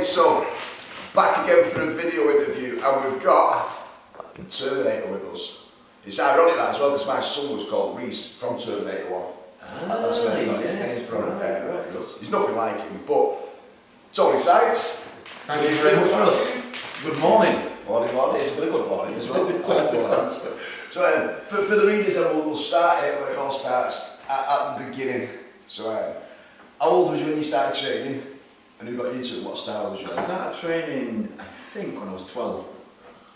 So, back again for a video interview, and we've got Terminator with us. It's ironic that as well, because my son was called Reese from Terminator 1. That's where he got his name from. He's nothing like him, but Tony Sykes. Thank you very much, Russ. Good morning. Morning. It's been a good morning as well. So, for the readers, we'll start it where it all starts at the beginning. So, how old was you when you started training? And who got you into it? What style was you? I started training, I think, when I was 12,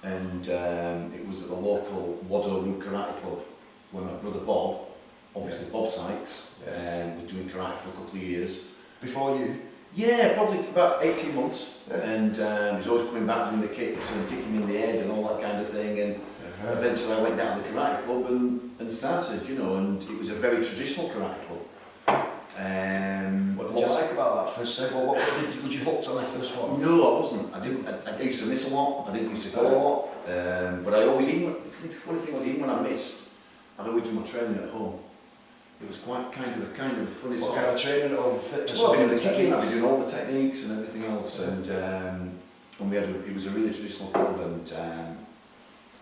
and it was at the local Wado Root Karate Club, where my brother Bob, obviously Bob Sykes, was doing karate for a couple of years. Before you? Yeah, probably about 18 months, and he was always coming back doing the kicks and kicking me in the head and all that kind of thing, and eventually I went down to the karate club and started, you know, and it was a very traditional karate club. What did you like about that first set? Well, was you hooked on the first one? No, I wasn't. I used to miss a lot. I didn't used to go a lot. But I always, the funny thing was, even when I missed, I'd always do my training at home. It was kind of a funny What kind of training at home? Fitness? Well, I've been doing the kicking, I've been doing all the techniques and everything else. And we had it was a really traditional club. And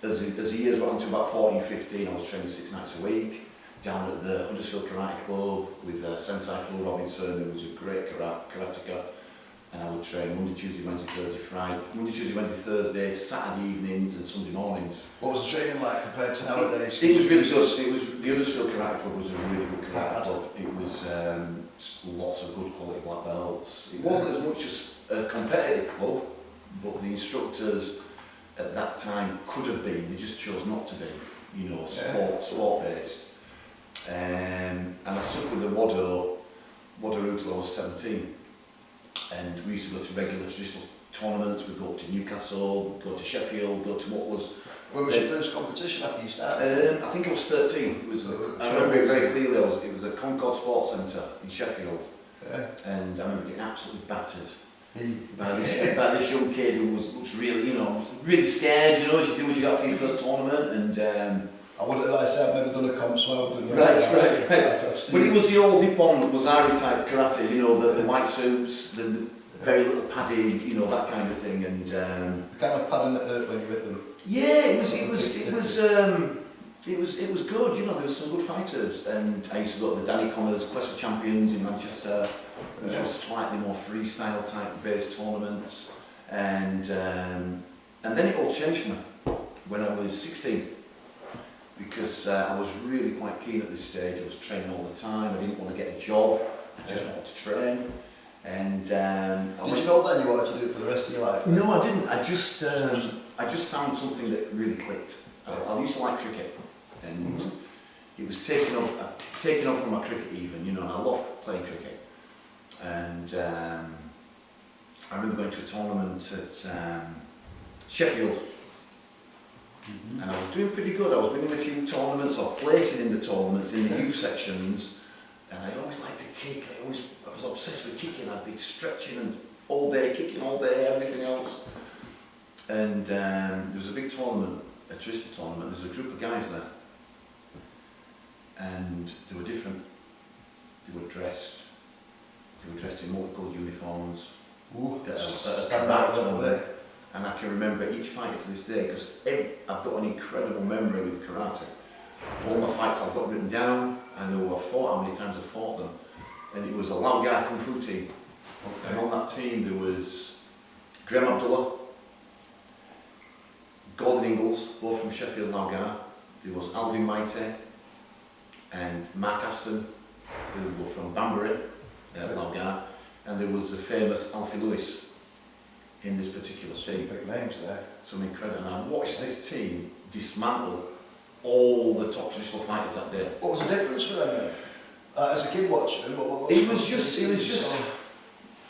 as the years went on to about 14, 15, I was training 6 nights a week. Down at the Huddersfield Karate Club with Sensei Phil Robinson, who was a great karateka, and I would train Monday, Tuesday, Wednesday, Thursday, Friday, Monday, Tuesday, Wednesday, Thursday, Saturday evenings and Sunday mornings. What was the training like compared to nowadays? It was really good. The Huddersfield Karate Club was a really good karate club. It was lots of good quality black belts. It wasn't as much as a competitive club, but the instructors at that time could have been, they just chose not to be, you know, sport based. And I stuck with the Wado route till I was 17, and we used to go to regular traditional tournaments. We'd go up to Newcastle, go to Sheffield, go to what was... When was your first competition after you started? I think I was 13. It was, I remember it very clearly. It was at Concord Sports Centre in Sheffield, and I remember getting absolutely battered by this young kid who was really, you know, really scared, you know, as you do as you got for your first tournament, and I wouldn't, like I say, I've never done a comp, so I wouldn't. Right. But it was the old Nippon Wazari type karate, you know, the white suits, the very little padding, you know, that kind of thing, and the kind of padding that hurt when you hit them. Yeah, it was good. You know, there were some good fighters, and I used to go to the Danny Connors Quest for Champions in Manchester, which was slightly more freestyle type based tournaments, and then it all changed for me when I was 16. Because I was really quite keen at this stage. I was training all the time. I didn't want to get a job. I just wanted to train. And did you know then you wanted to do it for the rest of your life? No, I didn't. I just found something that really clicked. I used to like cricket, and it was taken off from my cricket even. You know, and I loved playing cricket. And I remember going to a tournament at Sheffield. And I was doing pretty good. I was winning a few tournaments or placing in the tournaments in the youth sections, and I always liked to kick. I was obsessed with kicking. I'd be stretching and all day, kicking all day, everything else. And there was a big tournament, a traditional tournament. There's a group of guys there, and they were different. They were dressed in multicoloured uniforms. Stand out a little bit. And I can remember each fight to this day, because I've got an incredible memory with karate. All my fights I've got written down. I know how many times I've fought them. And it was a Lao Gar Kung Fu team. And on that team there was Graham Abdullah, Gordon Ingalls, both from Sheffield Lao Gar. There was Alvin Maite and Mark Aston, who were from Banbury, Lao Gar. And there was the famous Alfie Lewis in this particular team. Big names there. Some incredible. And I watched this team dismantle all the top traditional fighters that day. What was the difference for them then? As a kid watching them, it was just.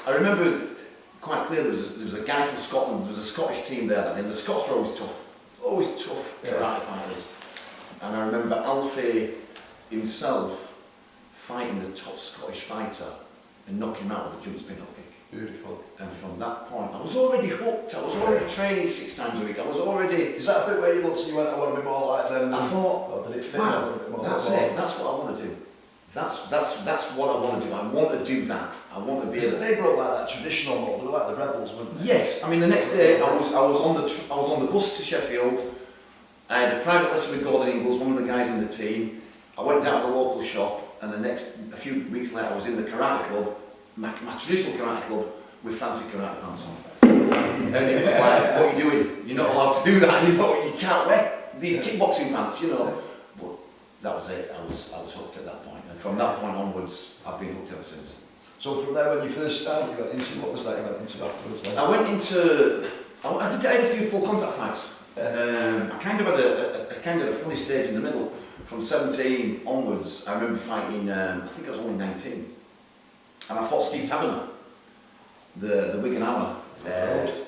I remember quite clearly. There was a guy from Scotland. There was a Scottish team there. And the Scots were always tough karate fighters. And I remember Alfie himself fighting the top Scottish fighter and knocking him out with a jump spin up kick. Beautiful. And from that point, I was already hooked. I was already training 6 times a week. I was already... Is that a bit where you looked and you went, I want to be more like them? I thought, or did it fit wow, a little bit more? That's it. That's what I want to do. That's what I want to do. I want to do that. I want to be able. They brought like that traditional mould, they were like the rebels, weren't they? Yes, I mean the next day I was on the bus to Sheffield. I had a private lesson with Gordon Ingles, one of the guys in the team. I went down to the local shop, and a few weeks later I was in the karate club, my traditional karate club, with fancy karate pants on. And it was like, what are you doing? You're not allowed to do that. You can't wear these kickboxing pants, But that was it. I was hooked at that point, and from that point onwards, I've been hooked ever since. So from there, when you first started, you went into, what was that you went into afterwards then? I had a few full contact fights. I kind of had a funny stage in the middle. From 17 onwards, I remember fighting, I think I was only 19, and I fought Steve Taberner, the Wigan Hammer,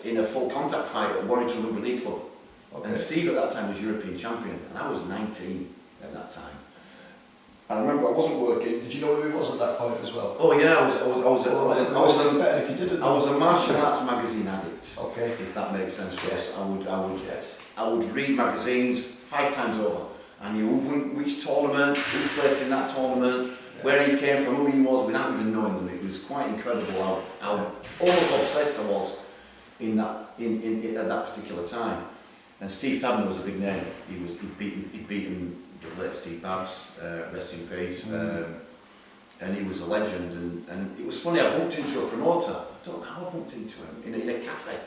in a full contact fight at Warrington Rugby League Club. Okay. And Steve at that time was European champion, and I was 19 at that time. And I remember I wasn't working. Did you know who he was at that point as well? Oh yeah, I was a martial arts magazine addict. Okay. If that makes sense, Russ. Yes. I would read magazines 5 times over. I knew which tournament, who placed in that tournament, where he came from, who he was, without even knowing them. It was quite incredible how almost obsessed I was in at that particular time. And Steve Taberner was a big name. He'd beaten the late Steve Babs, rest in peace, and he was a legend. And it was funny, I bumped into a promoter. I don't know how I bumped into him, in a cafe.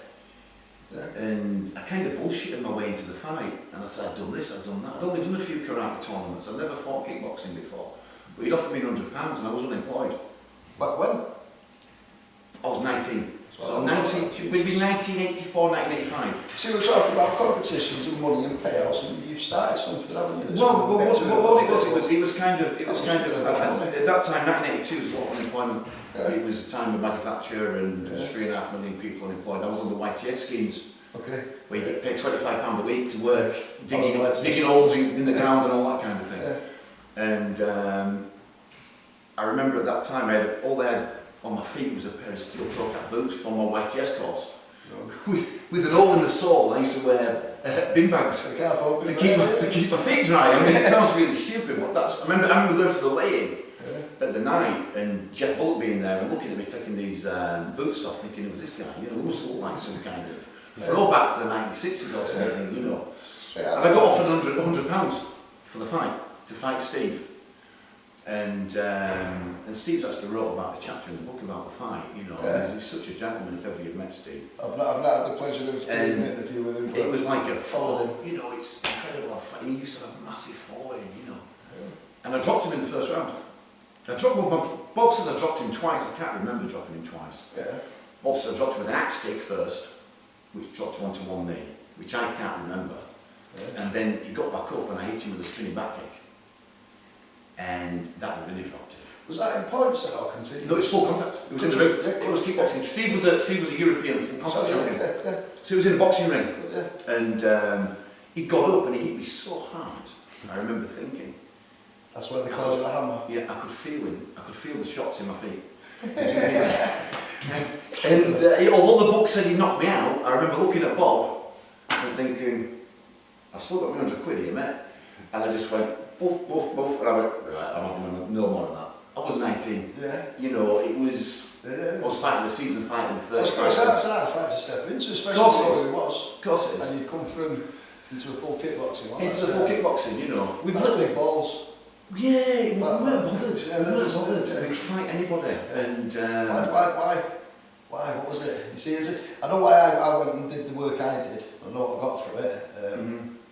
Yeah. And I kind of bullshitted my way into the fight, and I said, I've done this, I've done that. I'd only done a few karate tournaments, I'd never fought kickboxing before. But he'd offered me £100 and I was unemployed. But when? I was 19. So 19, we'd be 1984, 1985. See, we're talking about competitions and money and payouts, and you've started something, haven't you? What it was kind of, at that time, 1982 was a lot of unemployment. Yeah. It was a time of manufacture, and there was 3.5 million people unemployed. I was on the YTS schemes, where you get paid £25 a week to work, digging holes in the ground and all that kind of thing. Yeah. And I remember at that time, all they had on my feet was a pair of steel toe cap boots from my YTS course. With an hole in the sole. I used to wear bin bags to keep my feet dry. I mean, it sounds really stupid, but I remember going for the weigh-in at the night, and Jeff Bullock being there and looking at me taking these boots off, thinking it was this guy, who must look like some kind of throwback to the 1960s or something, And I got offered £100 for the fight, to fight Steve. And Steve's actually wrote about a chapter in the book about the fight, He's such a gentleman if ever you've met Steve. I've not had the pleasure of doing an interview with him. It was like it's incredible. He used to have a massive following, And I dropped him in the first round. Bob says I dropped him twice, I can't remember dropping him twice. Yeah. Bob says I dropped him with an axe kick first, which dropped him onto one knee, which I can't remember. Yeah. And then he got back up and I hit him with a spinning back kick. And that really dropped him. Was that in points then or continuous? No, it was full contact. It was in the ring. It was kickboxing. Steve was a European full contact champion. So it was in a boxing ring. Yeah. And he got up and he hit me so hard. I remember thinking. That's where they call it the hammer. Yeah, I could feel him. I could feel the shots in my feet. And although the book said he knocked me out, I remember looking at Bob and thinking, I've still got my £100 here, mate. And I just went, boof, boof, boof, and I went, right, I'm not going to no more than that. I was 19. Yeah. It was, I was fighting the season fight in the third fight. That's a hard fight to step into, especially what it was. Of course it is. And you come through into a full kickboxing. Into the full kickboxing, With little big balls. Yeah, we weren't bothered. We weren't bothered. We'd fight anybody. And why? What was it? You see, I know why I went and did the work I did. I know what I got from it.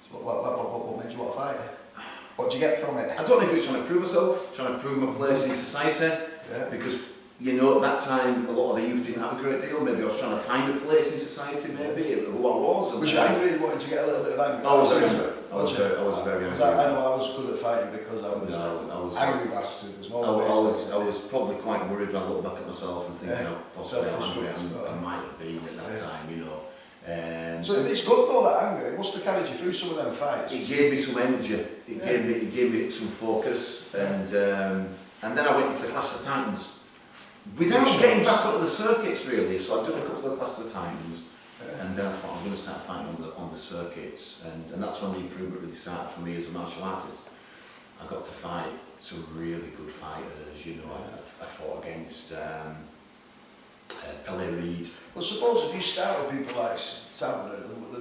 So what made you want to fight? What did you get from it? I don't know if it's trying to prove myself, trying to prove my place in society. Yeah. Because at that time a lot of the youth didn't have a great deal. Maybe I was trying to find a place in society. Maybe who I was. Was you angry? Wanting to get a little bit of anger? I was angry. I was very angry. I know I was good at fighting because I was angry bastard. I was probably quite worried when I look back at myself and think how possibly angry I might have been at that time. So it's good though, that anger. It must have carried you through some of them fights. It gave me some energy. It gave me some focus, and then I went into the Clash of the Titans without getting back onto the circuits really. So I'd done a couple of Clash of the Titans, and then I thought I'm going to start fighting on the circuits, and that's when the improvement really started for me as a martial artist. I got to fight some really good fighters, you know. I fought against Pele Reed. Well, suppose if you start with people like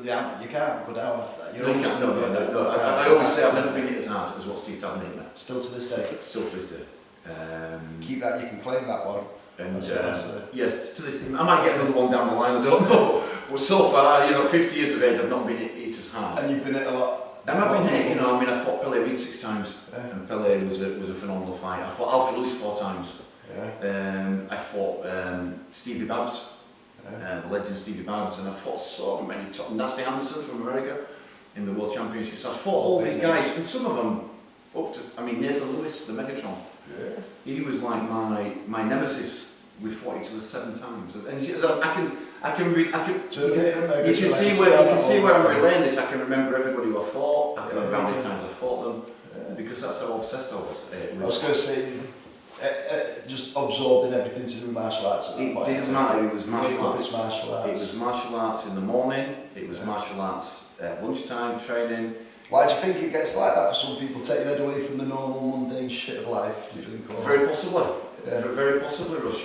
the amateur, you can't go down after that. No, you can't, no. I always say I've never been hit as hard as what Steve Tavernier met. Still to this day. Still to this day. Keep that, you can claim that one. And yes, to this day, I might get another one down the line, I don't know. But so far, 50 years of age, I've not been hit as hard. And you've been hit a lot. And I've been hit, I fought Pele Reed 6 times, and Pele was a phenomenal fight. I fought Alfred Lewis 4 times. I fought Stevie Babs, the legend Stevie Babs, and I fought so many top. Nasty Anderson from America in the World Championships. I fought all these guys, and some of them Nathan Lewis, the Megatron. He was like my nemesis. We fought each other 7 times, and I can you can see where I'm relaying this. I can remember everybody who I fought. I can remember how many times I fought them, because that's how obsessed I was. I was going to say, just absorbed in everything to do with martial arts. It didn't matter. It was martial arts. It was martial arts in the morning. It was martial arts at lunchtime training. Why do you think it gets like that for some people, taking it away from the normal mundane shit of life? Do you think? Or? Very possibly. Very possibly, Russ.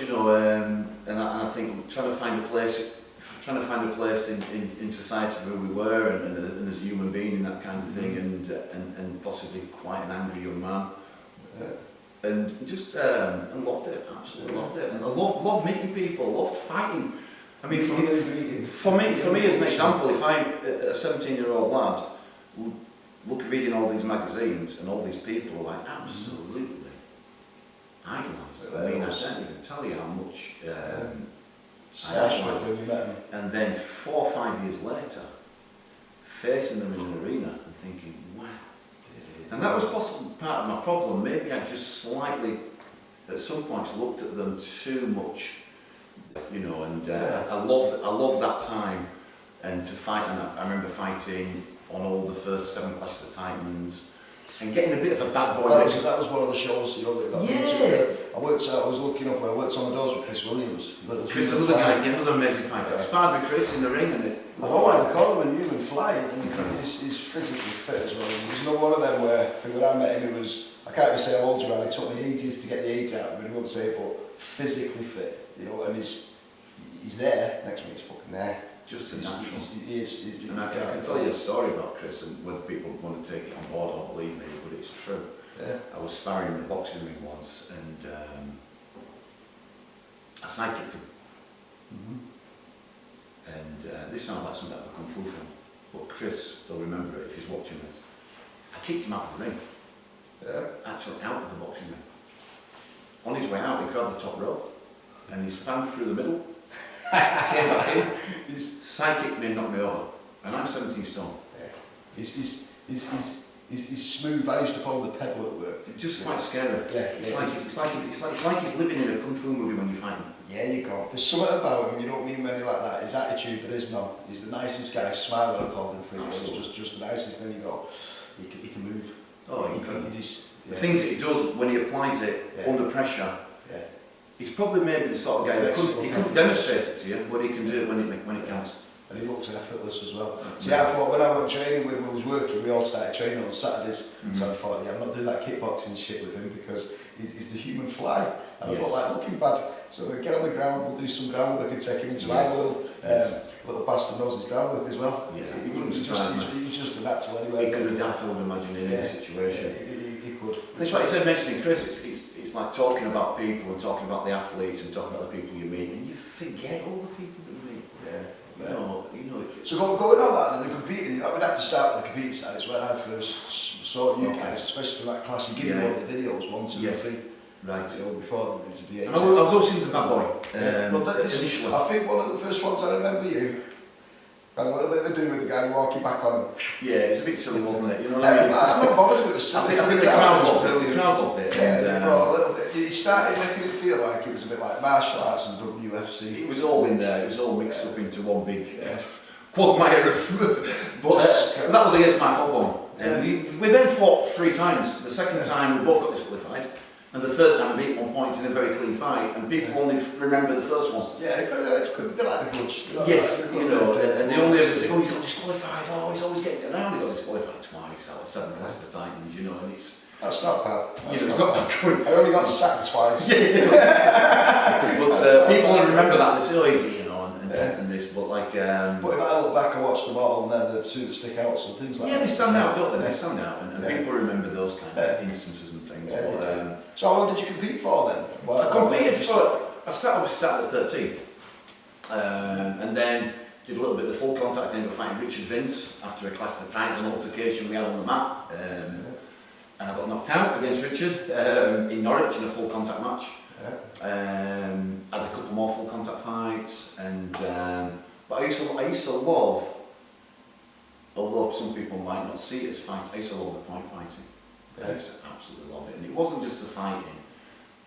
And I think trying to find a place in society where we were and as a human being in that kind of thing, and possibly quite an angry young man, and just and loved it, absolutely loved it, and I loved meeting people, loved fighting. I mean, for me as an example, if I'm a 17-year-old lad, reading all these magazines and all these people are like absolutely idolised. I mean, I can't even tell you how much I idolised them. And then 4 or 5 years later, facing them in an arena and thinking, wow. And that was possibly part of my problem. Maybe I just slightly, at some points, looked at them too much, and I loved that time, and to fight. And I remember fighting on all the first 7 Clash of the Titans, and getting a bit of a bad boy. That was one of the shows, that got into. I was looking up when I worked on the doors with Chris Williams. Chris, another amazing fighter. I sparred with Chris in the ring, and I know why they call him a human fly. He's physically fit as well. He's not one of them where, when I met him, I can't even say how old you are. It took me ages to get the age out of him, I won't say it, but physically fit, and he's there. Next week he's fucking there. Just a natural. He is. And I can tell you a story about Chris, and whether people want to take it on board or not believe me, but it's true. I was sparring in the boxing ring once, and I sidekicked him. And this sounds like something out of a kung fu film, but Chris will remember it if he's watching this. I kicked him out of the ring. Actually out of the boxing ring. On his way out, he grabbed the top rope, and he span through the middle. Came back in, he's sidekicked me and knocked me over, and I'm 17 stone. He's smooth. I used to call him the pedal at work. Just quite scary. It's like he's living in a kung fu movie when you fight him. Yeah, you go. There's something about him. You don't meet many like that. His attitude, there is no. He's the nicest guy. Smiling, I called him for years. Just the nicest thing. You go. He can move. Oh, he can. The things that he does when he applies it under pressure. He's probably maybe the sort of guy that he couldn't demonstrate it to you, but he can do it when it counts. And he looks effortless as well. See, I thought when I went training with him, I was working, we all started training on Saturdays. So I thought, I'm not doing that kickboxing shit with him because he's the human fly. And I thought, like, looking bad. So I get on the ground, we'll do some groundwork and take him into our world. Little bastard knows his groundwork as well. He's just a natural anyway. He could adapt, I would imagine, in any situation. He could. That's what I said, mentioning Chris, it's like talking about people and talking about the athletes and talking about the people you meet, and you forget all the people that you meet. So going on that, and the competing, I would have to start with the competing side. It's when I first saw you guys, especially for that class. You give me one of the videos, 1, 2, 3. Right. Before there was a VHS. And I was always seen as a bad boy. Initially. I think one of the first ones I remember you had a little bit of a do with the guy walking back on him. Yeah, it's a bit silly, wasn't it? You know what I mean? I'm not bothered if it was silly. I think the crowd loved it. Yeah, brought a little bit. You started making it feel like it was a bit like martial arts and WFC. It was all in there. It was all mixed up into one big quagmire of. But that was against Mark Osborne. We then fought 3 times. The second time we both got disqualified. And the third time we beat 1 point in a very clean fight, and people only remember the first ones. Yeah, it could be like the grudge. Yes, and they only ever say, oh, he's got disqualified, he's always getting around. He got disqualified twice out of 7 Clash of the Titans, and That's not bad. It's not that good. I only got sacked twice. But people will remember that. They say, oh, you know, and this, but like. But if I look back and watch them all, and then the two that stick out, and things like that. Yeah, they stand out, don't they? They stand out, and people remember those kind of instances and things. Yeah, But, so how long did you compete for then? I competed for. I started at 13, and then did a little bit of the full contact. Ended up fighting Richard Vince after a clash of titans and altercation we had on the mat. And I got knocked out against Richard in Norwich in a full contact match. Had a couple more full contact fights, and but I used to love, although some people might not see it as fight, I used to love the point fighting. I used to absolutely love it, and it wasn't just the fighting;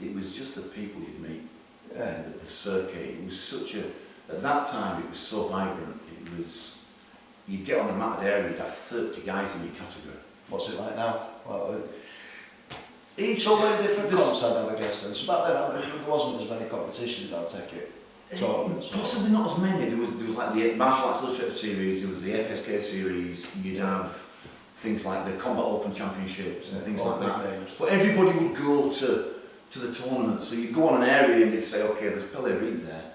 it was just the people you'd meet, and the circuit. It was such a, at that time it was so vibrant. It was, you'd get on a matted area, you'd have 30 guys in your category. What's it like now? Well, It's so many different comps, I guess. Then. So back then, there wasn't as many competitions. I'll take it. Possibly not as many. There was like the Martial Arts Illustrated series. There was the FSK series. You'd have things like the Combat Open Championships and things like that. Names. But everybody would go to the tournament. So you'd go on an area and you'd say, okay, there's Pele Reid there.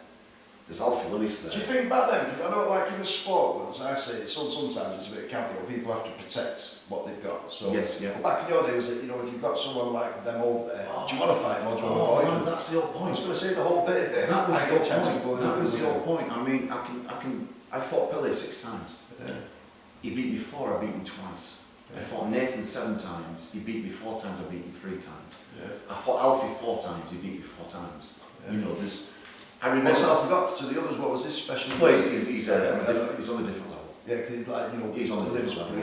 There's Alfie Lewis there. Do you think back then, because I know like in the sport world, as I say, sometimes it's a bit campy, but people have to protect what they've got. So yes, yeah. But back in your day, was it, you know, if you've got someone like them over there, do you want to fight them or do you want to avoid them? That's the whole I point. was going to say the whole bit. That was the whole point. That was the whole point. I mean, I fought Pele 6 times. Yeah. He beat me 4, I beat him twice. I fought Nathan 7 times, he beat me 4 times, I beat him 3 times. Yeah. I fought Alfie 4 times, he beat me 4 times. Yeah. You know, I remember. What's I forgot to the others, what was this special? Well, he's on a different level. Yeah, because he's like, you know, He's on a different level.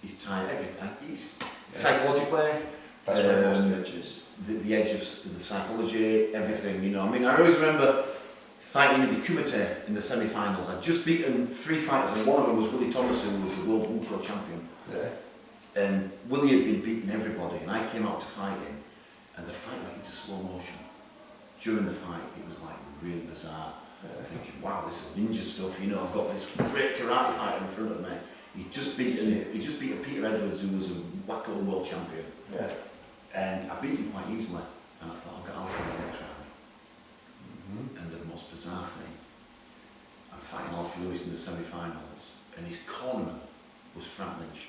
He's tied everything. He's psychologically, that's where most of the edges. The edge of the psychology, everything, you know. I mean, I always remember fighting in the Kumite in the semi-finals. I'd just beaten 3 fighters, and one of them was Willie Thomas, who was the World Pro champion. Yeah. And Willie had been beating everybody, and I came out to fight him, and the fight went into slow motion. During the fight, it was like really bizarre. Thinking, wow, this is ninja stuff. You know, I've got this great karate fighter in front of me. He just beat Peter Edwards, who was a wacko world champion. Yeah. And I beat him quite easily. And I thought, I'll get Alfie in the next round. And the most bizarre thing, I'm fighting Alfie Lewis in the semi-finals, and his cornerman was Frank Lynch.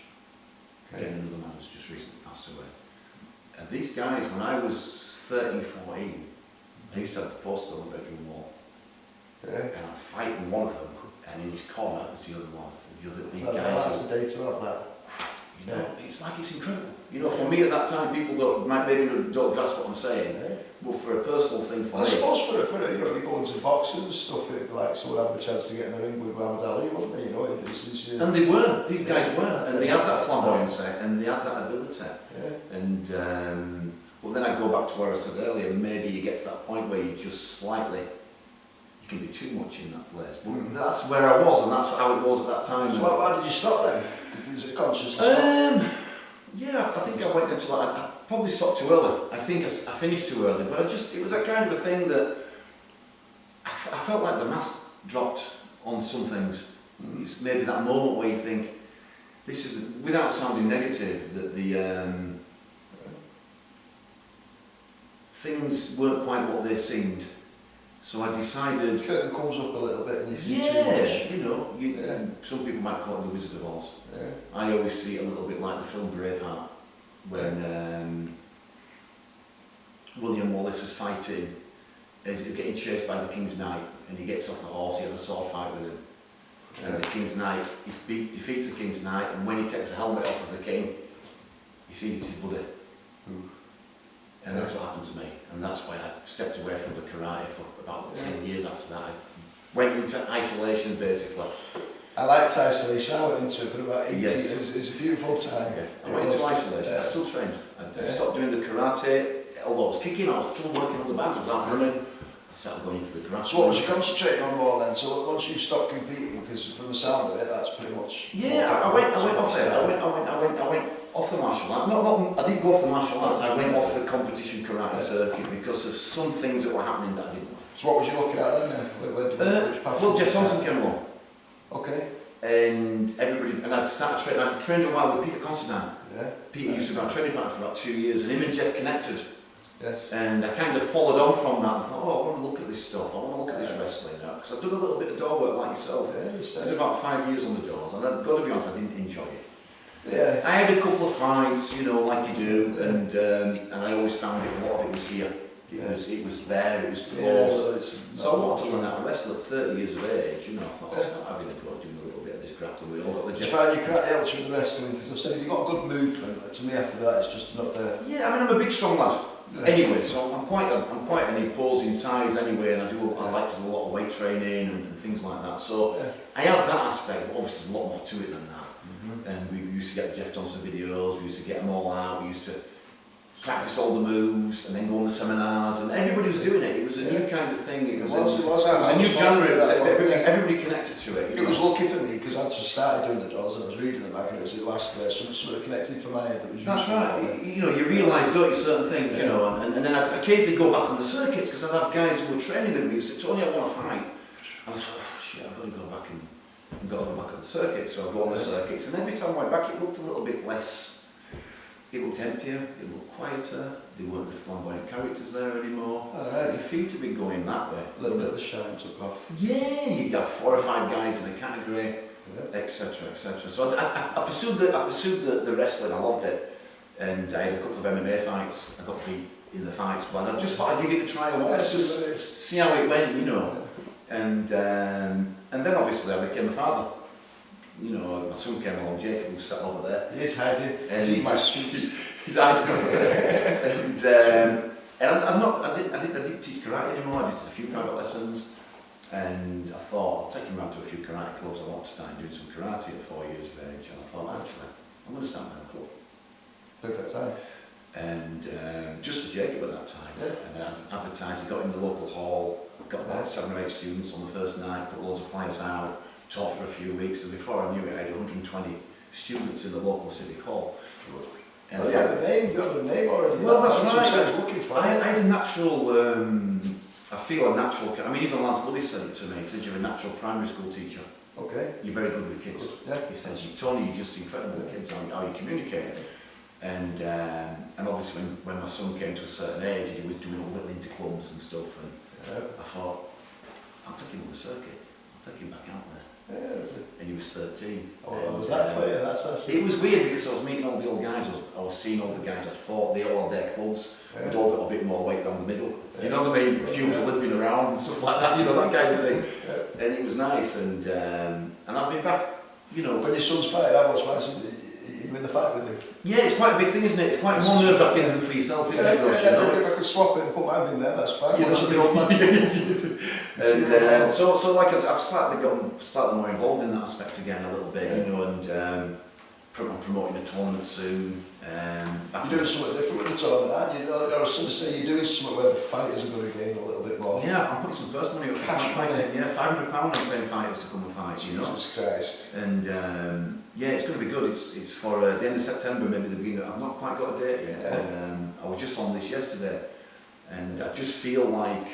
Again, another man who's just recently passed away. And these guys, when I was 13, 14, I used to have the poster on the bedroom wall. Yeah. And I'm fighting one of them, and in his corner was the other one. These guys. That's the data of that. You know, it's like it's incredible. You know, for me at that time, people don't grasp what I'm saying. Yeah. But for a personal thing for I me. suppose for you know, if you go into boxing and stuff, it'd be like someone had the chance to get in the ring with Muhammad Ali, wouldn't they? You know, and they were. These guys were, and they had that flamboyancy, and they had that ability. Yeah. And well, then I go back to where I said earlier. Maybe you get to that point where you just slightly. You can be too much in that place. But that's where I was, and that's how it was at that time. So how did you stop then? Is it conscious to stop? Yeah, I think I went into that. I probably stopped too early. I think I finished too early, but it was that kind of a thing that I felt like the mask dropped on some things. It's maybe that moment where you think, this is, without sounding negative, that the things weren't quite what they seemed. So I decided. Curtain comes up a little bit and you see too much. You know, some people might call it the Wizard of Oz. Yeah. I always see it a little bit like the film Braveheart, when William Wallace is fighting, is getting chased by the King's Knight, and he gets off the horse, he has a sword fight with him. And the King's Knight, defeats the King's Knight, and when he takes the helmet off of the King, he sees it's his buddy. And that's what happened to me, and that's why I stepped away from the karate for about 10 years after that. I went into isolation, basically. I liked isolation. I went into it for about 18 Yes. It was a beautiful time. I went into isolation. I still trained. I stopped doing the karate, although I was kicking, I was still working on the bags, I was out running. I started going into the karate. So what was you concentrating on more then? So once you stopped competing, because from the sound of it, that's pretty much... Yeah, I went off there. I went off the martial arts. I didn't go off the martial arts, I went off the competition karate circuit because of some things that were happening that I didn't like. So what was you looking at then? Which path Well, Jeff Thompson came along. Okay. and everybody, and I started training. I trained a while with Peter Considine. Yeah. Peter used to be our training partner for about 2 years, and him and Jeff connected. Yes. And I kind of followed on from that and thought, oh, I want to look at this stuff, I want to look at this wrestling now. Because I've done a little bit of door work like yourself. Yeah, I did about 5 years on the doors, and I've got to be honest, I didn't enjoy it. Yeah. I had a couple of fights, you know, like you do, and I always found it, a lot of it was here. It was there, it was close. So I wanted to learn how to wrestle at 30 years of age, you know, I thought, I'll start having a go at doing a little bit of this crap that we all got the Do you find your karate helps with the wrestling? Because I've said if you've got a good movement, to me after that it's just not there. Yeah, I mean, I'm a big strong lad. Anyway, so I'm quite an imposing size anyway, and I like to do a lot of weight training and things like that. So I had that aspect, but obviously there's a lot more to it than that. And we used to get Jeff Thompson videos, we used to get them all out, we used to practice all the moves and then go on the seminars, and everybody was doing it. It was a new kind of thing. It was a new genre. Everybody connected to it. It was lucky for me because I just started doing the doors and I was reading them back, and it was the last something connected for my head. That was That's right. You know, you realise, don't you, certain things, you know, and then I'd occasionally go back on the circuits because I'd have guys who were training with me who said, Tony, I want to fight. And I thought, oh shit, I've got to go back on the circuit. So I go on the circuits, and every time I went back, it looked a little bit less. It looked emptier, it looked quieter, there weren't the flamboyant characters there anymore. It seemed to be going that way. A little bit of the shine took off. Yeah, you'd have 4 or 5 guys in a category, etc., etc. So I pursued the wrestling, I loved it. And I had a couple of MMA fights, I got beat in the fights, but I just thought I'd give it a try, I wanted to just see how it went, you know. And then obviously I became a father. You know, my son came along, Jacob, who sat over there. He is hiding. He's eating my sweets. He's hiding over there. And I didn't teach karate anymore. I did a few private lessons, and I thought I'll take him around to a few karate clubs. I want to start doing some karate at 4 years of age, and I thought actually I'm going to start my own club. Perfect time. And just for Jacob at that time, and I advertised. I got in the local hall, got about 7 or 8 students on the first night, put loads of flyers out. Taught for a few weeks, and before I knew it, I had 120 students in the local civic hall. And you had a name already. Well, that's right. I was looking for. I had a natural, I feel a natural, I mean, even Lance Lewis said it to me. He said, you're a natural primary school teacher. Okay. You're very good with kids. Yeah. He says, Tony, you're just incredible with kids, how you communicate. And obviously when my son came to a certain age, he was doing all little interclubs and stuff, and I thought, I'll take him on the circuit. I'll take him back out there. And he was 13. Oh, was that for you? That's it was weird because I was meeting all the old guys, I was seeing all the guys I'd fought, they all had their clubs, we'd all got a bit more weight down the middle. You know what I mean? A few was limping around and stuff like that, you know, that kind of thing. And it was nice, and I've been back, you know. When your son's fighting, I watched you in the fight with him. Yeah, it's quite a big thing, isn't it? It's quite more nerve-wracking than for yourself, isn't it? If I could swap it and put my hand in there, that's fine. You know, and so like I've slightly more involved in that aspect again a little bit, you know, and I'm promoting a tournament soon. You're doing something different with the tournament, aren't you? I was going to say you're doing something where the fighters are going to gain a little bit more. Yeah, I'm putting some purse money up for fighting. Yeah, £500 I'm paying fighters to come and fight, you know. Jesus Christ. And yeah, it's going to be good. It's for the end of September, maybe the beginning. I've not quite got a date yet. Yeah. I was just on this yesterday, and I just feel like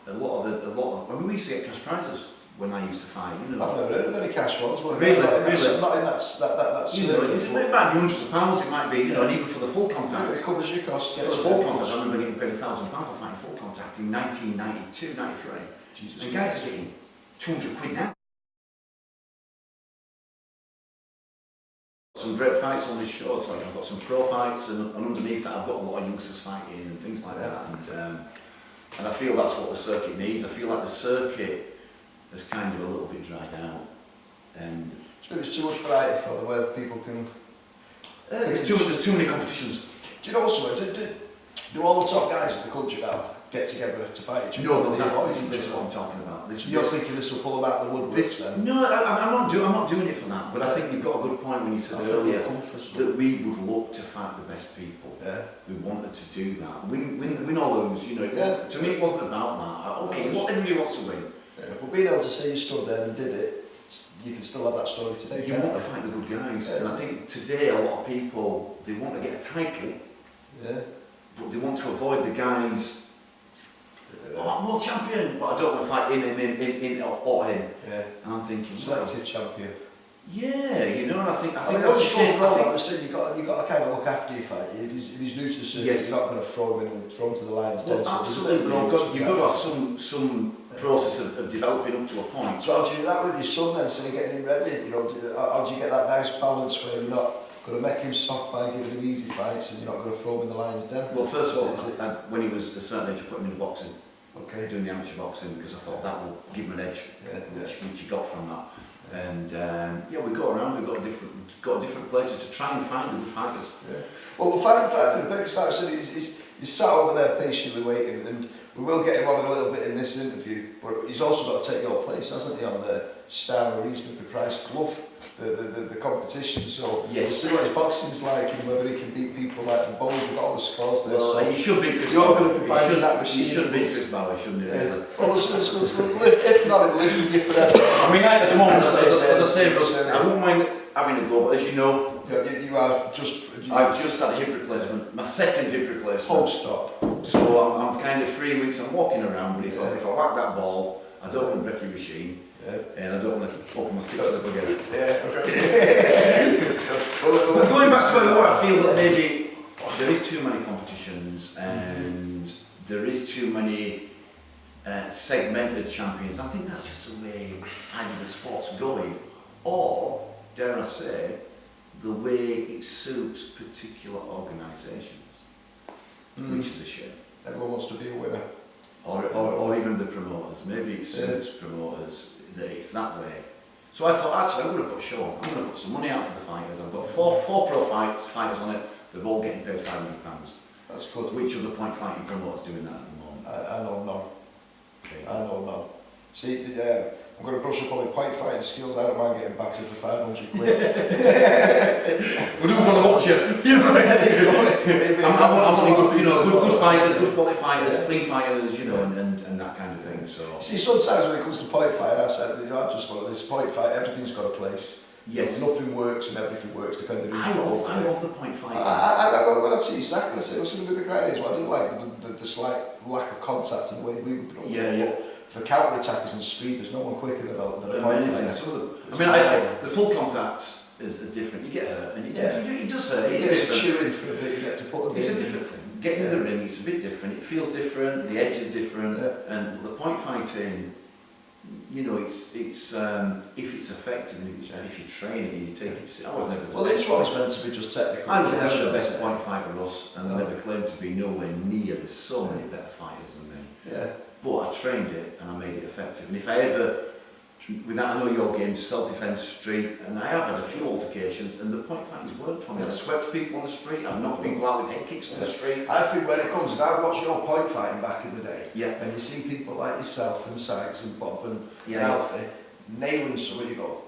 a lot of. I mean, we used to get cash prizes when I used to fight. You know. I've never heard of any cash ones. But really? Not in that you know, it might be hundreds of pounds. It might be, you know, and even for the full contact. It covers your costs. For the full contact, I remember getting paid £1,000 for fighting full contact in 1992, 93. Jesus. And guys are getting 200 quid now. Some great fights on this show. It's like I've got some pro fights, and underneath that I've got a lot of youngsters fighting and things like that. And I feel that's what the circuit needs. I feel like the circuit has kind of a little bit dried out. And there's too much variety for the way people can. There's too many competitions. Do you know also do all the top guys in the country now get together to fight each other? No, this is what I'm talking about. You're thinking this will pull them out of the woodworks then? No, I'm not doing it for that. But I think you've got a good point when you said earlier that we would look to fight the best people. Yeah. We wanted to do that. Win or lose, you know. To me, it wasn't about that. Okay, everybody wants to win. Yeah. But being able to say you stood there and did it, you can still have that story today. You want to fight the good guys, and I think today a lot of people, they want to get a title, but they want to avoid the guys oh, I'm world champion, but I don't want to fight him or him. Yeah. And I'm thinking, Selective champion. yeah, you know, and I think I mean, that's a shame. You've got to kind of look after your fight. If he's new to the circuit, Yes. you're not going to throw him to the lion's den. Well, absolutely, you've got to have some process of developing up to a point. So how do you do that with your son then, so you're getting him ready? You know, how do you get that nice balance where you're not going to make him soft by giving him easy fights and you're not going to throw him in the lion's den? Well, first of all, when he was a certain age, I put him into boxing. Okay. Doing the amateur boxing because I thought that will give him an edge, which he got from that. And yeah, we go around. We've got different places to try and find the good fighters. Yeah. Well, we'll find him because, like I said, he's sat over there patiently waiting, and we will get him on a little bit in this interview. But he's also got to take your place, hasn't he, on the Star Reasonably Priced Glove, the competition. So yes. We'll see what his boxing's like and whether he can beat people like the Bowles. We've got all the scores there. Well, so he should beat Chris You're Bauer. going to be buying that machine. He should beat Chris Bauer, shouldn't he? Yeah. Well, if not, it'll live with you forever. I mean, at the moment, as I say, Russ, I wouldn't mind having a go, but as you know, you are just. I've just had a hip replacement, my second hip replacement. Post stop. So I'm kind of 3 weeks, I'm walking around, but if I whack that ball, I don't want to break your machine. Yeah. And I don't want to fuck my sticks up again. Yeah, okay. Well, going back to where I feel that maybe there is too many competitions and there is too many segmented champions. I think that's just the way either the sport's going, or, dare I say, the way it suits particular organisations, which is a shame. Everyone wants to be a winner. Or even the promoters. Maybe it suits promoters that it's that way. So I thought, actually, I'm going to put a show on. I'm going to put some money out for the fighters. I've got four pro fighters on it. They're all getting paid £500. That's good. Which other point fighting promoters doing that at the moment? I know none. Okay. I know none. See, I'm going to brush up on my point fighting skills. I don't mind getting battered for 500 quid. We don't want to watch you. You know what I mean? Good fighters, good quality fighters, clean fighters, you know, and that kind of thing. So. See, sometimes when it comes to point fighting, I said, I just want this point fight. Everything's got a place. Yes. Nothing works and everything works depending on who's I love the point fighting. When I see exactly, I say, listen to the grind is what I didn't like the slight lack of contact in the way we would put it. For counter-attackers and speed, there's no one quicker than a point fighter. The full contact is different. You get hurt, and it does hurt. You get to chew in for a bit, you get to put It's a different thing. Getting in the ring, it's a bit different. It feels different. The edge is different, and the point fighting, you know, it's if it's effective, and if you train it, and you take it. I was never. Well, this one's meant to be just technical. I was never the best point fighter, Russ, and I never claimed to be nowhere near. There's so many better fighters than me. Yeah. But I trained it and I made it effective. And if I ever, without I know your game, self-defence street, and I have had a few altercations, and the point fighting's worked for me. I've swept people on the street, I've knocked people out with head kicks on the street. I think when it comes, if I watch your point fighting back in the day, and you see people like yourself and Sykes and Bob and Alfie nailing something, you go,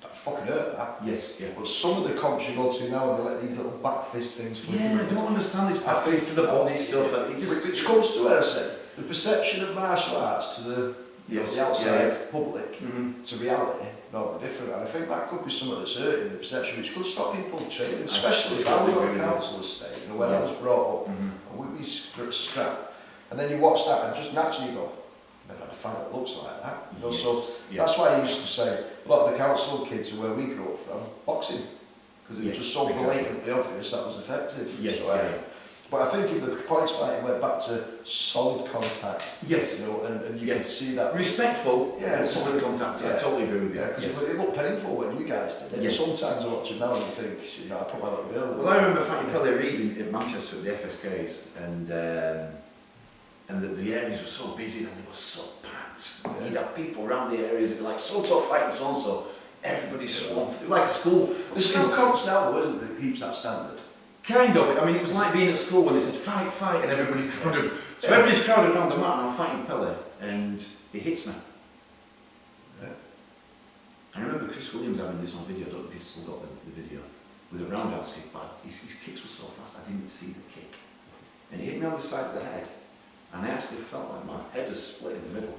that fucking hurt that. Yes, yeah. But some of the comps you go to now, and they let these little back fist things flick I don't understand this back fist to the body stuff. Which comes to where I said, the perception of martial arts to the outside public to reality, no, different. And I think that could be something that's hurting the perception, which could stop people training, especially if I was on a council estate, you know, when I was brought up, and we scrap. And then you watch that and just naturally go, I've never had a fight that looks like that. You know, so that's why I used to say, a lot of the council kids are where we grew up from, boxing. Because it was just so blatantly obvious that was effective. But I think if the points fighting went back to solid contact, you know, and you can see that respectful, solid contact. I totally agree with you. Because it looked painful when you guys did it. Sometimes I watch it now and you think, you know, I put my little girl. Well, I remember fighting Pelly Reid in Manchester at the FSKs, and the areas were so busy and they were so packed. You'd have people around the areas that were like so-and-so fighting so-and-so. Everybody's swamped. It was like a school. There's still comps now, though, isn't there, that keeps that standard? Kind of. I mean, it was like being at school when they said fight, fight, and everybody crowded. So everybody's crowded around the mat, and I'm fighting Pelly, and he hits me. I remember Chris Williams having this on video. I don't know if he's still got the video with a roundhouse kick, but his kicks were so fast I didn't see the kick, and he hit me on the side of the head, and I actually felt like my head was split in the middle.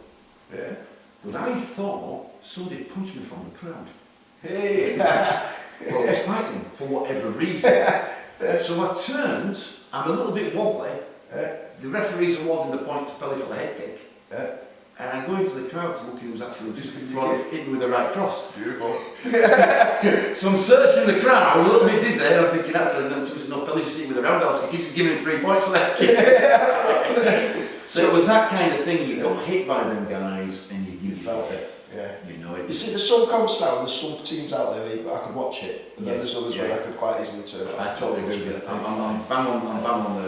But I thought somebody punched me from the crowd. Well, I was fighting for whatever reason. So I turned, I'm a little bit wobbly, the referee's awarding the point to Pelly for the head kick, Yeah. And I go into the crowd to look who's actually just hitting with the right cross. Beautiful. So I'm searching the crowd, I'm a little bit dizzy, and I'm thinking, actually, no, Pelly's just hitting with the roundhouse kick, he's giving him 3 points for that kick. So it was that kind of thing, you got hit by them guys, and you felt it. Yeah. You know it. You see, there's some comps now, there's some teams out there where I could watch it, and then there's others where I could quite easily turn it off. I totally agree with you. I'm bang on the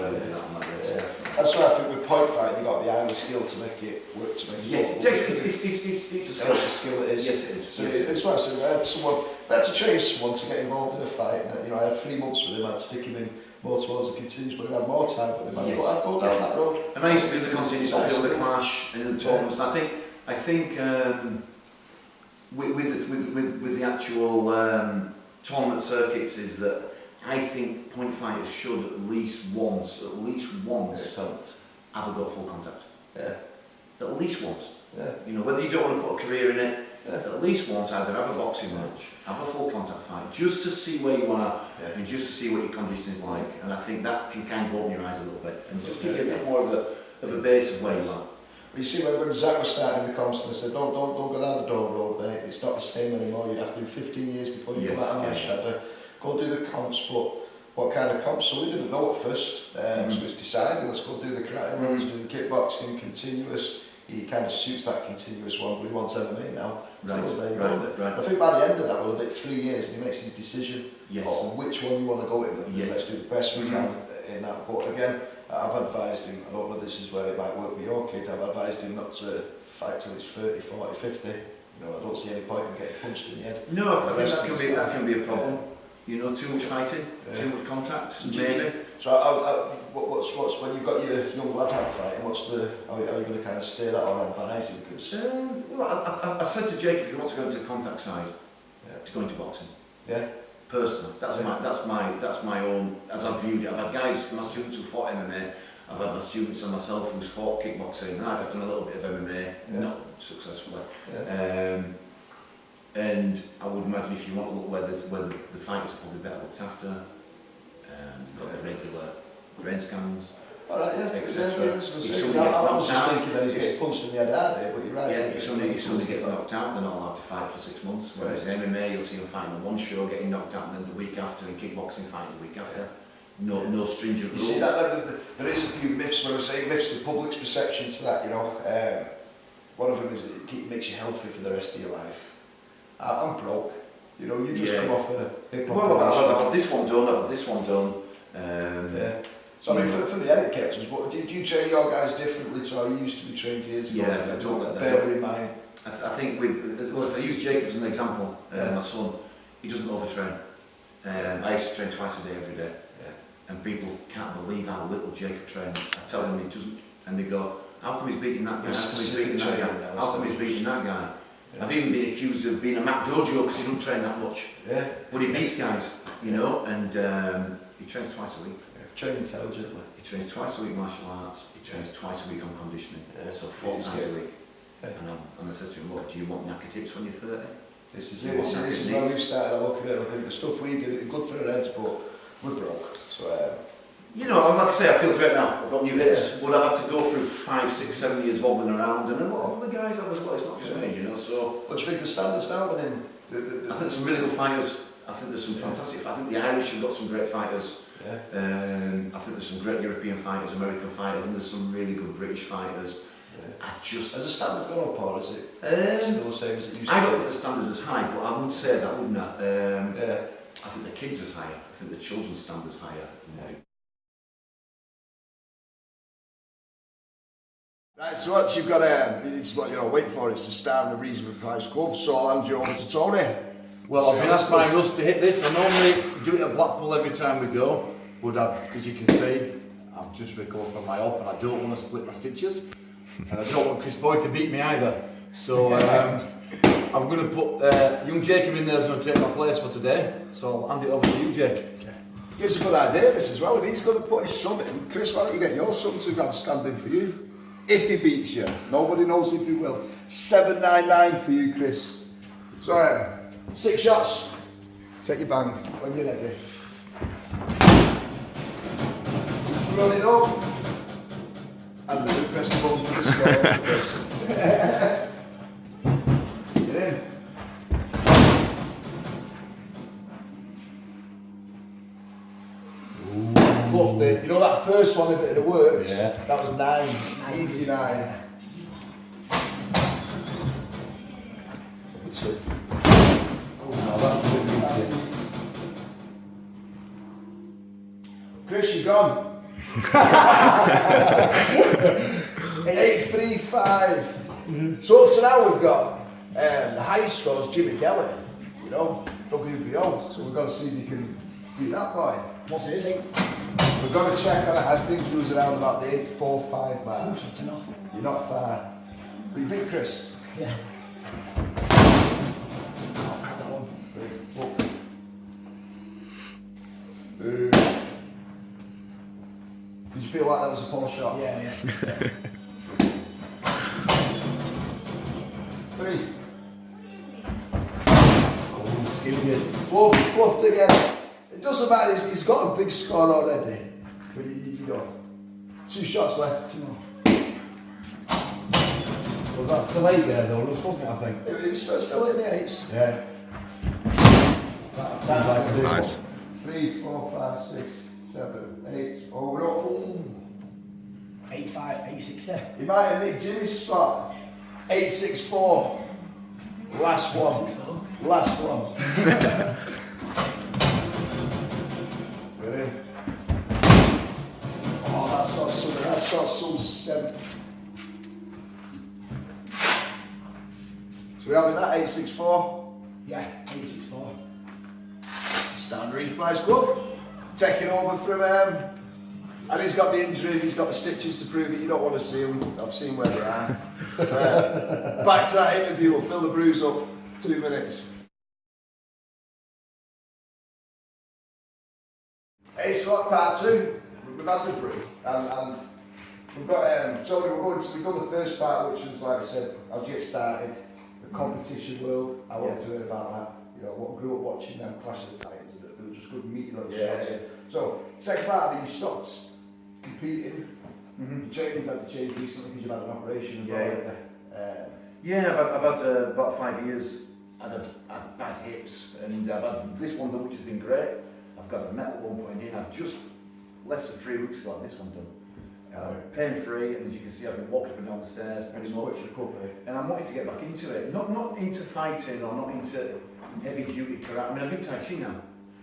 yeah. That's why I think with point fighting, you've got the eye skill to make it work, to make it yes, work. it's a skill. It's a skill it is. Yes, it is. So it's what I'm saying, I had to train someone to get involved in a fight, and you know, I had 3 months with him, I'd stick him in more towards the continues, but I had more time with him, I'd go down that road. And I used to do the continuous on the clash and the tournaments, and I think with the actual tournament circuits is that I think point fighters should at least once have a go at full contact. Yeah. At least once. Yeah. You know, whether you don't want to put a career in it, at least once either have a boxing match, have a full contact fight, just to see where you are and just to see what your condition is like. And I think that can kind of open your eyes a little bit and just give you a bit more of a base of where you are. You see, when Zach was starting the comps, and I said, don't go down the door road, mate. It's not the same anymore. You'd have to do 15 years before you come out of my shadow. Go do the comps, but what kind of comps? So we didn't know at first. So it's decided, let's go do the karate runs, do the kickboxing, continuous. He kind of suits that continuous one, but he wants MMA now. Right, so there you go. I think by the end of that, we'll have been 3 years, and he makes his decision on which one you want to go in. Let's do the best we can in that. But again, I've advised him, I don't know this is where it might work with your kid, I've advised him not to fight till he's 30, 40, 50. You know, I don't see any point in getting punched in the head. No, I think that can be a problem. You know, too much fighting, too much contact, maybe. So what's when you've got your young lad out fighting, how are you going to kind of steer that or advise him? Well, I said to Jake, if he wants to go into the contact side, to go into boxing. Yeah. Personally, that's my own, as I've viewed it. I've had guys, my students who fought MMA, I've had my students and myself who's fought kickboxing, and I've done a little bit of MMA, not successfully. And I would imagine if you want to look where the fighters are probably better looked after, you've got the regular brain scans, etc. I was just thinking that he's getting punched in the head, are they? But you're right. Yeah, if somebody gets knocked out, they're not allowed to fight for 6 months. Whereas in MMA, you'll see them fighting on one show, getting knocked out, and then the week after, in kickboxing, fighting the week after. No stringent rules. You see that there is a few myths. When I say myths, the public's perception to that, you know, one of them is that it makes you healthy for the rest of your life. I'm broke. You know, you've just come off a hip hop. Well, I've had this one done. So I mean, for the edit captains, do you train your guys differently to how you used to be trained years ago? Yeah, I don't let that. Bear in mind. I think if I use Jacob as an example, my son, he doesn't overtrain. I used to train twice a day, every day. And people can't believe how little Jacob trained. I tell them he doesn't, and they go, how come he's beating that guy? How come he's beating that guy? How come he's beating that guy? I've even been accused of being a Mac Dojo because he doesn't train that much. But he beats guys, you know, and he trains twice a week. Train intelligently. He trains twice a week martial arts, he trains twice a week on conditioning, so 4 times a week. And I said to him, look, do you want knackered hips when you're 30? This is it. This is where we've started to look at it. I think the stuff we did is good for our heads, but we're broke. So, you know, like I say, I feel great now. I've got new hips, but I've had to go through 5, 6, 7 years wobbling around, and a lot of the guys have as well. It's not just me, you know. So, what do you think the standards now? I think there's some really good fighters. I think there's some fantastic. I think the Irish have got some great fighters. I think there's some great European fighters, American fighters, and there's some really good British fighters. Has the standard gone up, or is it still the same as it used to be? I don't think the standard's as high, but I would say that, wouldn't I? I think the kids is higher. I think the children's standard's higher. Right, so what you've got it's what you're waiting for, it's to start in a reasonably priced glove, so I'll hand you over to Tony. Well, I've been asked by Russ to hit this. I normally do it at Blackpool every time we go, but as you can see, I've just recovered from my op and I don't want to split my stitches, and I don't want Chris Boyd to beat me either. So I'm going to put young Jacob in there who's going to take my place for today, so I'll hand it over to you, Jake. Gives a good idea this as well, if he's going to put his son in. Chris, why don't you get your son to have a stand in for you? If he beats you, nobody knows if he will. 799 for you, Chris. So 6 shots. Take your bang when you're ready. Run it up. And then press the button for the score first. Get in. Fluffed it. You know that first one, if it had worked, that was 9. Easy 9. Number 2. Oh, no, that's a bit easy. Chris, you're gone. 8-3-5. So up to now we've got the highest scores Jimmy Kelly, you know, WBO. So we've got to see if you can beat that boy. What's it, is it? We've got to check on it. I think he was around about the 8-4-5 mark. Oh, so it's enough. You're not far. But you beat Chris. Yeah. I'll crack that one. Boo. Did you feel like that was a poor shot? Yeah. 3. Oh, Fluffed again. It doesn't matter, he's got a big score already. But you know, 2 shots left. 2 more. was that still 8 there though, Russ, wasn't it, I think? It was still in the 8s. Yeah. That's Nice. 3, 4, 5, 6, 7, 8. Oh, we're up. 8-5, 8-6 there. He might have nicked Jimmy's spot. 8-6-4. Last one. Last one. We're in. Oh, that's got some stem. So we're having that 8-6-4. Yeah, 8-6-4. Standard his price glove. Taking over from and he's got the injury, he's got the stitches to prove it. You don't want to see them. I've seen where they are. Back to that interview, we'll fill the bruise up. 2 minutes. Hey, so part 2. We've had the brew and we've got we've done the first part, which was, like I said, how'd you get started? The competition world. I want to hear about that. You know, what grew up watching them Clash of the Titans. They were just good meaty little shots. So, second part of it, you stopped competing. Your training's had to change recently because you've had an operation as well. I've had about 5 years. I've had bad hips, and I've had this one done, which has been great. I've got a metal one put in. I've just less than 3 weeks ago had this one done. Pain free, and as you can see, I've been walking up and down the stairs pretty much. And I'm wanting to get back into it. Not into fighting or not into heavy duty karate. I mean, I do Tai Chi now.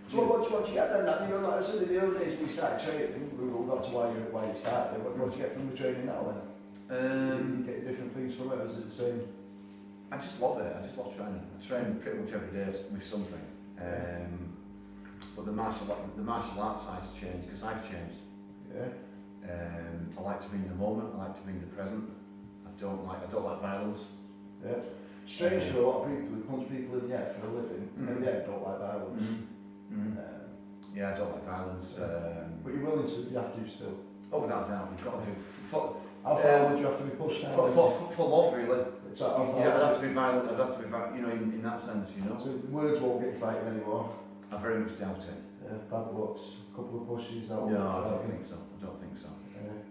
So what you get then? You know, like I said in the early days we started training, we got to why you started. What do you get from the training now then? You get different things from it, or is it the same? I just love it. I just love training. I train pretty much every day with something. But the martial arts side's changed because I've changed. Yeah. I like to be in the moment. I like to be in the present. I don't like violence. Yeah. Strange for a lot of people who punch people in the head for a living, and they don't like violence. Yeah, I don't like violence. But you're willing to, you have to still. Oh, without doubt, you've got to do. How far would you have to be pushed down? For love, really. It's like, how far I'd have to be violent. I'd have to be, you know, in that sense, you know. So words won't get you fighting anymore. I very much doubt it. Bad looks, a couple of pushes. That No, I don't think so. I don't think so.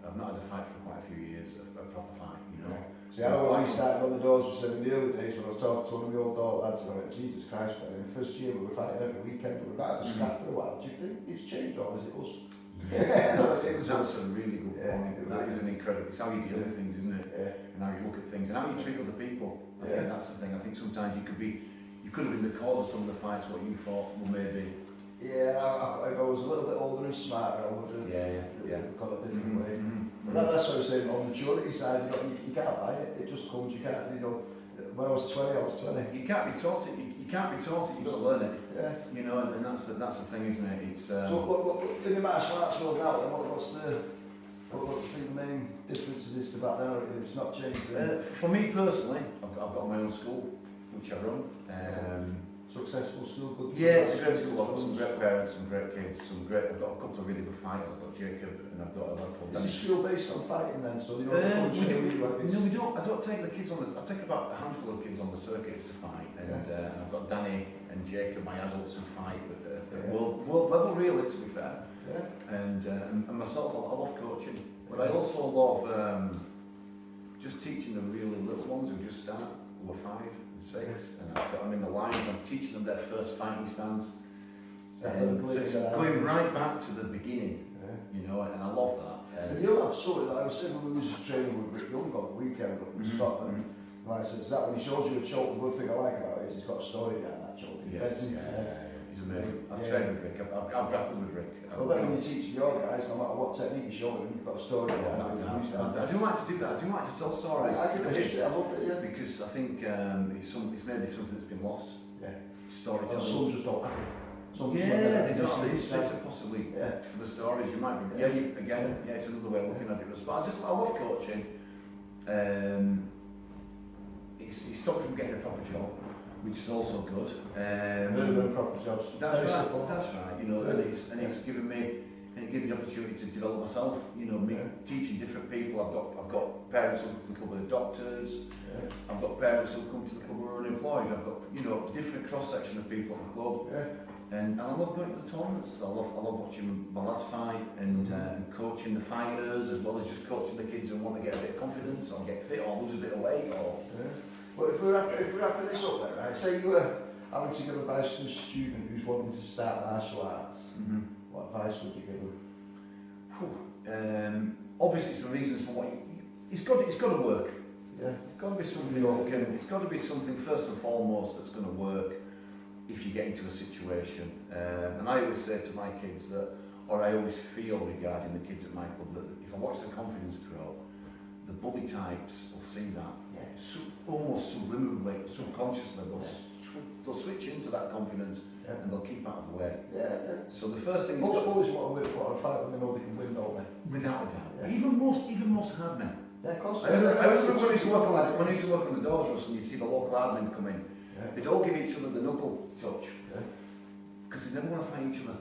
I've not had a fight for quite a few years, a proper fight, you know. See, I know when we started on the doors, we said in the early days when I was talking to one of the old dog lads, and I went, Jesus Christ, man, in the first year we were fighting every weekend, we were out of the scrap for a while. Do you think it's changed or is it us? That's a really good point. That is an incredible. It's how you deal with things, isn't it? And how you look at things and how you treat other people. I think that's the thing. I think sometimes you could have been the cause of some of the fights. What you thought, well, maybe. Yeah, if I was a little bit older and smarter, I would have got a different way. But that's what I was saying. On the maturity side, you can't buy it. It just comes. You can't. You know, when I was 20, I was 20. You can't be taught it. You can't be taught it. You've got to learn it. Yeah. You know, and that's the thing, isn't it? It's. So what in the martial arts world now, then what do you think the main differences is to back then, or if it's not changed? Really? For me personally, I've got my own school, which I run. Successful school, good. Yeah, it's a great school. I've got some great parents, some great kids, I've got a couple of really good fighters. I've got Jacob and I've got a lad called Danny. Is the school based on fighting then? So you know, No, we don't. I don't take the kids on the. I take about a handful of kids on the circuits to fight, and I've got Danny and Jacob, my adults, who fight at world level, really, to be fair. Yeah. And myself, I love coaching. But I also love just teaching the really little ones who just start, who are 5 and 6, and I've got them in the lines, I'm teaching them their first fighting stance. So it's going right back to the beginning, you know, and I love that. And you'll have something like I was saying when we was training with Rick Young on the weekend up in Scotland. And like I said, that when he shows you a choke, the good thing I like about it is he's got a story behind that choke. He's amazing. I've trained with Rick, I've grappled with Rick. Well, then when you teach your guys, no matter what technique you show them, you've got a story behind it. I do like to do that. I do like to tell stories. I think the history, I love it, yeah. Because I think it's maybe something that's been lost. Yeah. Storytelling. Some just don't happen. They don't have the history to possibly for the stories. You might be, it's another way of looking at it. But I love coaching. It's stopped me from getting a proper job, which is also good. Proper jobs. That's right. You know, and it's given me the opportunity to develop myself. You know, me teaching different people. I've got parents who come to the club of doctors. I've got parents who come to the club who are unemployed. I've got different cross section of people at the club. And I love going to the tournaments. I love watching my lads fight and coaching the fighters, as well as just coaching the kids who want to get a bit of confidence or get fit or lose a bit of weight. Well, if we're wrapping this up then, right? Say you were having to give advice to a student who's wanting to start martial arts. What advice would you give them? Obviously, it's the reasons for what it's got to work. It's got to be something. It's got to be something first and foremost that's going to work. If you get into a situation, and I always say to my kids that, or I always feel regarding the kids at my club, that if I watch the confidence grow, the bully types will see that, almost subliminally, subconsciously, they'll switch into that confidence and they'll keep out of the way. So the first thing most bullies want to fight when they know they can win, don't they? Without a doubt. Even most hard men. Yeah, of course. I remember when I used to work on the doors, Russ, and you see the local hard men come in. They'd all give each other the knuckle touch because they never want to fight each other.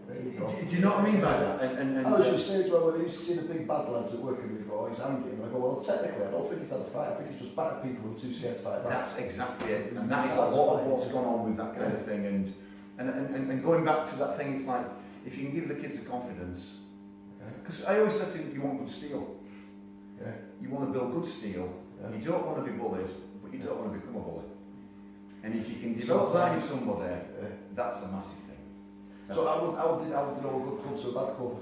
There you go. Do you know what I mean by that? And I was just saying as well, when I used to see the big bad lads that working with boys hanging, and I go, well, technically, I don't think he's had a fight. I think he's just battered people who are too scared to fight back. That's exactly it, and that is a lot of what's gone on with that kind of thing. And going back to that thing, it's like if you can give the kids the confidence, because I always said to them, you want good steel. You want to build good steel. You don't want to be bullied. But you don't want to become a bully. And if you can develop that in somebody, that's a massive thing. So how would you know a good club to a bad club?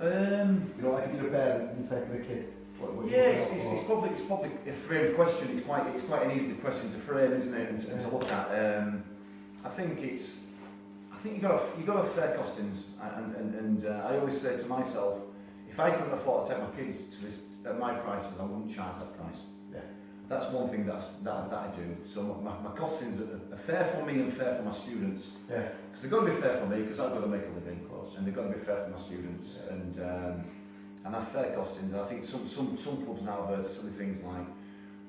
You know, like if you're a parent and you're taking a kid. It's probably a framed question. It's quite an easy question to frame, isn't it? And to look at. I think you got to have fair costings. And I always say to myself, if I couldn't afford to take my kids to this at my prices, I wouldn't charge that price. That's one thing that I do. So my costings are fair for me and fair for my students. Because they've got to be fair for me because I've got to make a living, of course, and they've got to be fair for my students. And have fair costings. I think some clubs now have silly things like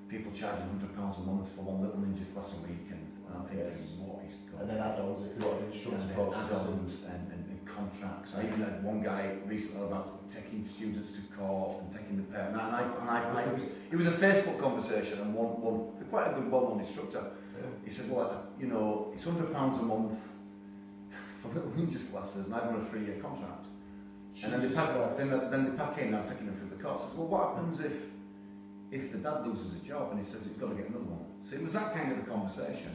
people charging £100 a month for one little ninjas class a week, and I'm thinking, what is going on? And then add-ons if you want an instructor course. Add-ons and contracts. I even had one guy recently about taking students to court and taking the parent. It was a Facebook conversation, and one quite a good well-known instructor. He said, well, you know, it's £100 a month for little ninjas classes, and I've got a 3-year contract. And then they pack in, I'm taking them through the course. I said, well, what happens if the dad loses a job and he says he's got to get another one? So it was that kind of a conversation.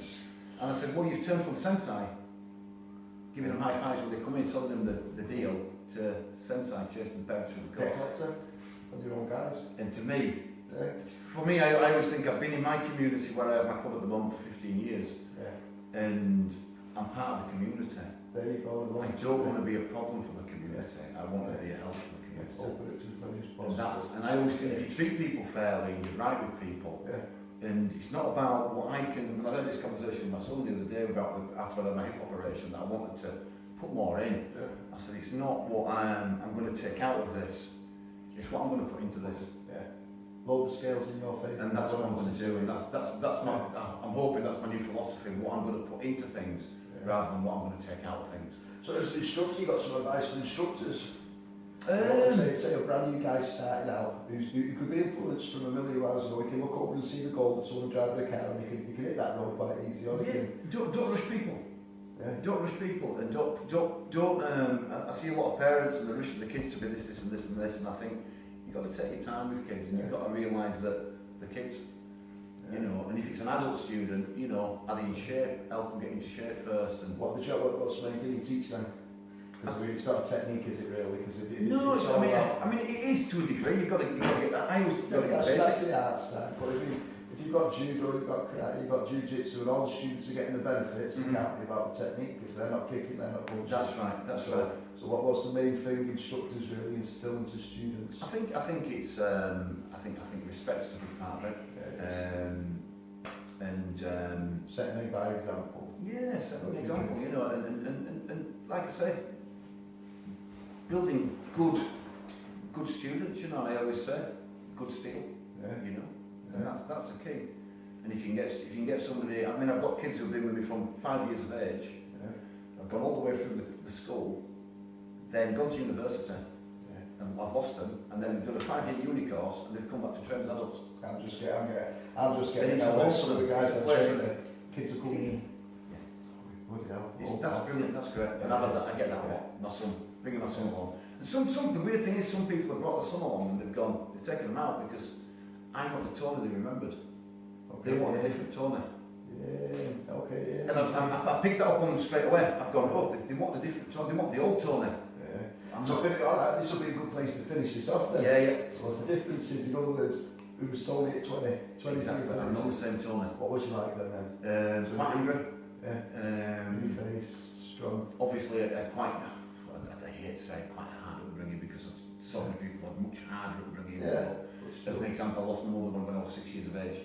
And I said, well, you've turned from sensei, giving them high fives when they come in, selling them the deal, to sensei chasing the parents through the course. And your own guys. And to me, for me, I always think I've been in my community where I have my club at the moment for 15 years. And I'm part of the community. There you go. I don't want to be a problem for the community. I want to be a help for the community. And I always think if you treat people fairly and you're right with people, and it's not about what I can. I had this conversation with my son the other day about after I had my hip operation that I wanted to put more in. I said it's not what I'm going to take out of this. It's what I'm going to put into this. Load the scales in your favour. And that's what I'm going to do. And that's my. I'm hoping that's my new philosophy. What I'm going to put into things rather than what I'm going to take out of things. So as an instructor, you got some advice for instructors? Say a brand new guy starting out, who could be influenced from a million miles ago. He can look over and see the goal that someone driving a car, and he can hit that road quite easy. Or don't rush people. Don't rush people, and don't. I see a lot of parents and they're rushing the kids to be this, and this, and this, and I think you've got to take your time with kids, and you've got to realise that the kids, you know, and if it's an adult student, you know, are they in shape? Help them get into shape first. And What's the main thing you teach them? Because it's not a technique, is it really? Because no, it's, I mean, it is to a degree. You've got to get that. I always got to get that's basic. the art side. But if you've got judo, you've got karate, you've got jiu-jitsu, and all the students are getting the benefits, it can't be about the technique because they're not kicking, they're not punching. That's right. That's right. So what's the main thing instructors really instill into students? I think it's I think respect's a big part of it. Setting by example. Yeah, setting an example, you know, and like I say, building good students, you know, I always say, good steel, you know, and that's the key. And if you can get somebody, I mean, I've got kids who've been with me from 5 years of age. I've gone all the way through the school, then gone to university, and I've lost them, and then done a 5-year uni course, and they've come back to train as adults. I'm just getting now. Some of the guys that train, the kids are coming in. Bloody hell. That's brilliant. That's great. And I get that a lot. My son, bringing my son along. And the weird thing is, some people have brought their son along and they've taken them out because I'm not the Tony they remembered. They want a different Tony. Yeah. Okay. And I picked that up on them straight away. I've gone, oh, they want the different Tony. They want the old Tony. So alright, this will be a good place to finish this off then. Yeah. So what's the differences? In other words, who was Tony at 20? Exactly. I'm not the same Tony. What was you like then? Quite angry. Face, strong. Obviously, quite. I hate to say quite hard upbringing because so many people have much harder upbringing. As an example, I lost my mother when I was 6 years of age.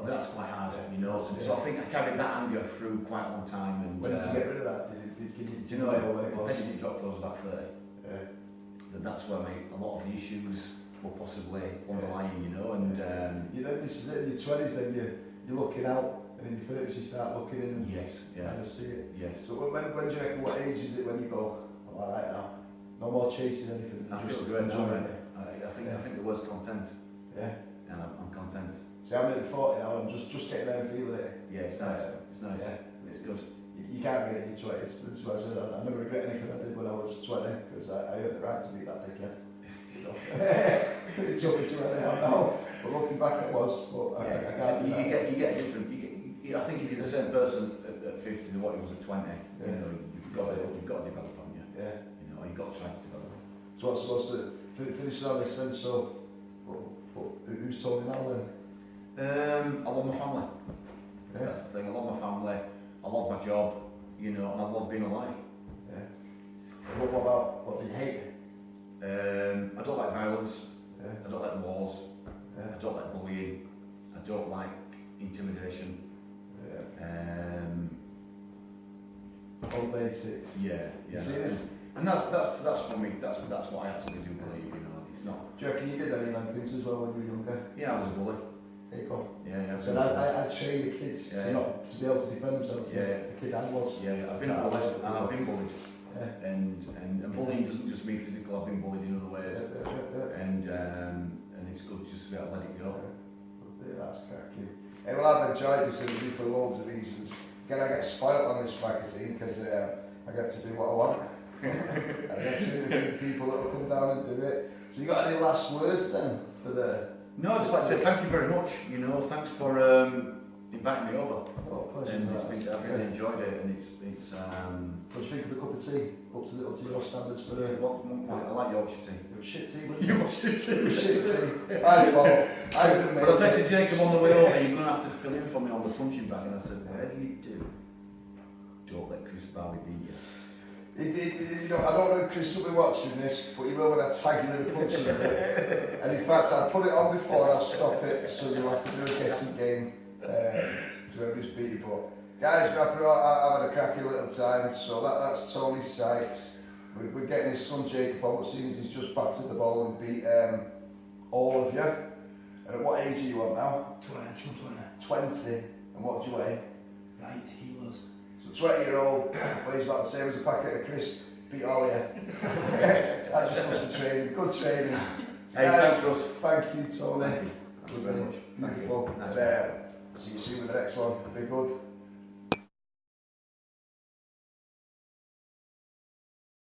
That's quite hard, you know. And so I think I carried that anger through quite a long time. And when did you get rid of that? Did you know I didn't drop till I was about 30. That's where a lot of the issues were possibly underlying, you know. And you know, this is it. In your 20s, then you're looking out, and in your 30s you start looking in and kind of see it. Yes. So when do you reckon? What age is it when you go, I'm all right now? No more chasing anything. I feel great now. I think the word's content. Yeah. And I'm content. See, I'm nearly 40 now, and I'm just getting there and feeling it. Yeah, it's nice. It's nice. Yeah. It's good. You can't get it in your 20s. That's why I said I never regret anything I did when I was 20 because I earned the right to be that dickhead. You know? It took me to where I am now. But looking back, it was. But I can't. You get a different. I think if you're the same person at 50 than what you was at 20, you know, you've got to develop on you. Yeah. You know, you've got to try to develop. So what's supposed to finish all this then? So, who's Tony now then? I love my family. Yeah. That's the thing. I love my family. I love my job, you know, and I love being alive. Yeah. What do you hate? I don't like violence. Yeah. I don't like wars. Yeah. I don't like bullying. I don't like intimidation. Yeah. All basics. Yeah. You see this? And that's for me. That's what I absolutely do believe. You know, it's not. Do you reckon you did any of them things as well when you were younger? Yeah, I was a bully. There you go. Yeah. So I train the kids to be able to defend themselves against the kid I was. Yeah. I've been bullied. Yeah. And bullying doesn't just mean physical. I've been bullied in other ways. Yeah. And it's good just to be able to let it go. Yeah, that's cracking. Hey, well, I've enjoyed this interview for loads of reasons. Again, I get spoiled on this magazine because I get to do what I want. I get to interview people that will come down and do it. So you got any last words then for the? No, I'd just like to say thank you very much. You know, thanks for inviting me over. Oh, pleasure. And I've really enjoyed it, and it's. What do you think of the cup of tea? Up to your standards for the. I like Yorkshire tea. It was shit tea. Yorkshire tea. Shit tea. I didn't make. But I said to Jacob on the way over, you're going to have to fill in for me on the punching bag, and I said, whatever you do, don't let Chris Barley beat you. You know, I don't know if Chris will be watching this, but he will when I tag him in a punching bag. And in fact, I'll put it on before I'll stop it, so you'll have to do a guessing game to whoever's beat you. But guys, I've had a cracking little time. So that's Tony Sykes. We're getting his son Jacob on, but seeing as he's just batted the ball and beat all of you. And at what age are you on now? 20. And what do you weigh? 90 kilos. So 20-year-old weighs about the same as a packet of crisps, beat all of you. That just must be training. Good training. Hey, thanks, Russ. Thank you, Tony. Thank you very much. Beautiful. Nice. See you soon with the next one. Be good.